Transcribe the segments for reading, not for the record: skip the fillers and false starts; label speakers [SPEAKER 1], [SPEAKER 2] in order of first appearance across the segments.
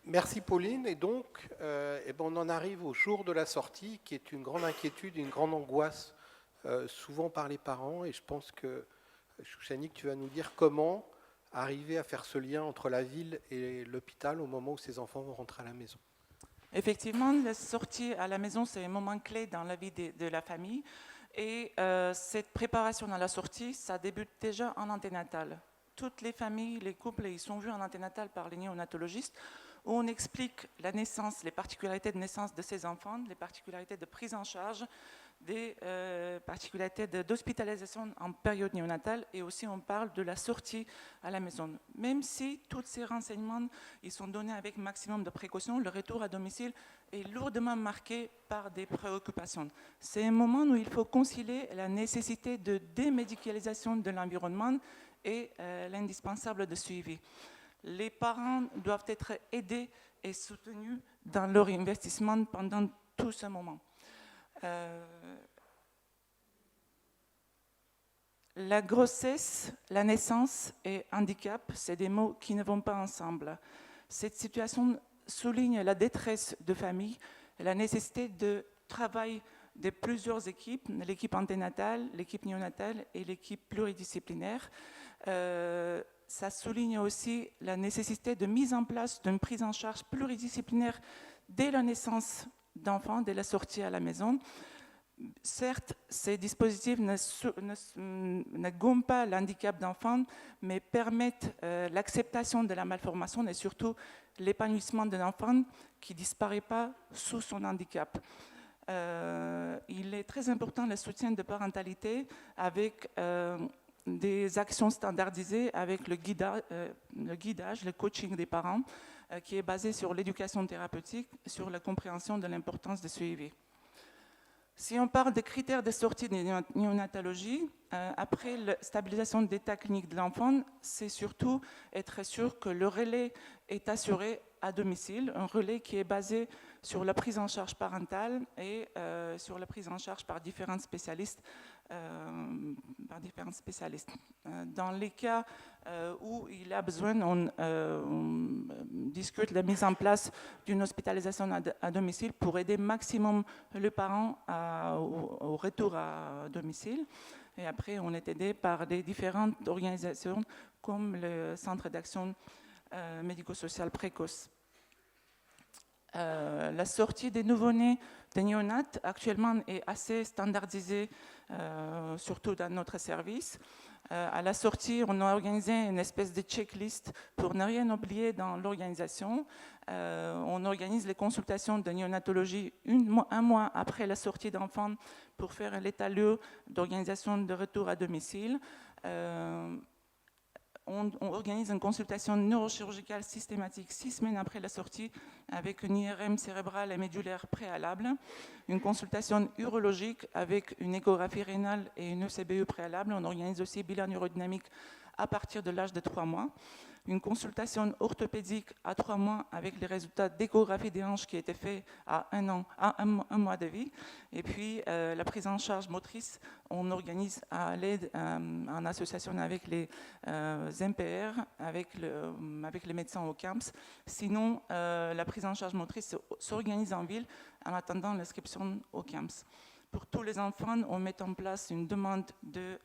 [SPEAKER 1] Merci Pauline. Et donc, on en arrive au jour de la sortie, qui est une grande inquiétude, une grande angoisse, souvent par les parents. Et je pense que, Chouchanik, tu vas nous dire comment arriver à faire ce lien entre la ville et l'hôpital au moment où ces enfants vont rentrer à la maison.
[SPEAKER 2] Effectivement, la sortie à la maison, c'est un moment clé dans la vie de la famille. Et cette préparation à la sortie, ça débute déjà en anténatal. Toutes les familles, les couples, ils sont vus en anténatal par les néonatologistes, où on explique la naissance, les particularités de naissance de ces enfants, les particularités de prise en charge, des particularités d'hospitalisation en période néonatale, et aussi on parle de la sortie à la maison. Même si tous ces renseignements ils sont donnés avec maximum de précautions, le retour à domicile est lourdement marqué par des préoccupations. C'est un moment où il faut concilier la nécessité de démédicalisation de l'environnement et l'indispensable de suivi. Les parents doivent être aidés et soutenus dans leur investissement pendant tout ce moment. La grossesse, la naissance et handicap, c'est des mots qui ne vont pas ensemble. Cette situation souligne la détresse de famille et la nécessité de travail de plusieurs équipes, l'équipe anténatale, l'équipe néonatale et l'équipe pluridisciplinaire. Ça souligne aussi la nécessité de mise en place d'une prise en charge pluridisciplinaire dès la naissance d'enfants, dès la sortie à la maison. Certes, ces dispositifs ne gomment pas l'handicap d'enfant, mais permettent l'acceptation de la malformation et surtout l'épanouissement de l'enfant qui ne disparaît pas sous son handicap. Il est très important le soutien de parentalité avec des actions standardisées, avec le guidage, le coaching des parents, qui est basé sur l'éducation thérapeutique, sur la compréhension de l'importance de suivi. Si on parle des critères de sortie de néonatologie, après la stabilisation de l'état clinique de l'enfant, c'est surtout être sûr que le relais est assuré à domicile, un relais qui est basé sur la prise en charge parentale et sur la prise en charge par différents spécialistes. Dans les cas où il a besoin, on discute la mise en place d'une hospitalisation à domicile pour aider maximum le parent au retour à domicile. Et après, on est aidé par des différentes organisations comme le Centre d'action médico-sociale précoce. La sortie des nouveau-nés, des néonates, actuellement est assez standardisée, surtout dans notre service. À la sortie, on a organisé une espèce de checklist pour ne rien oublier dans l'organisation. On organise les consultations de néonatologie un mois après la sortie d'enfants pour faire l'état lieu d'organisation de retour à domicile. On organise une consultation neurochirurgicale systématique 6 semaines après la sortie avec une IRM cérébrale et médulaire préalable, une consultation urologique avec une échographie rénale et une ECBE préalable. On organise aussi bilan neurodynamique à partir de l'âge de 3 mois. Une consultation orthopédique à 3 mois avec les résultats d'échographie des hanches qui étaient faits à un mois de vie. Et puis la prise en charge motrice, on organise à l'aide en association avec les MPR, avec les médecins au CAMS. Sinon, la prise en charge motrice s'organise en ville en attendant l'inscription au CAMS. Pour tous les enfants, on met en place une demande de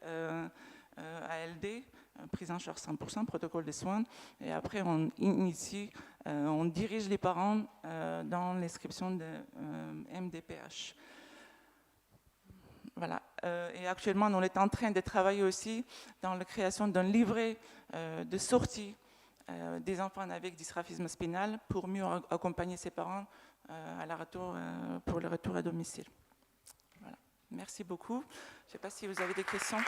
[SPEAKER 2] ALD, prise en charge 100%, protocole de soins, et après on initie, on dirige les parents dans l'inscription de MDPH. Voilà. Et actuellement, on est en train de travailler aussi dans la création d'un livret de sortie des enfants avec dysgraphisme spinal pour mieux accompagner ses parents pour le retour à domicile. Voilà. Merci beaucoup. Je ne sais pas si vous avez des questions.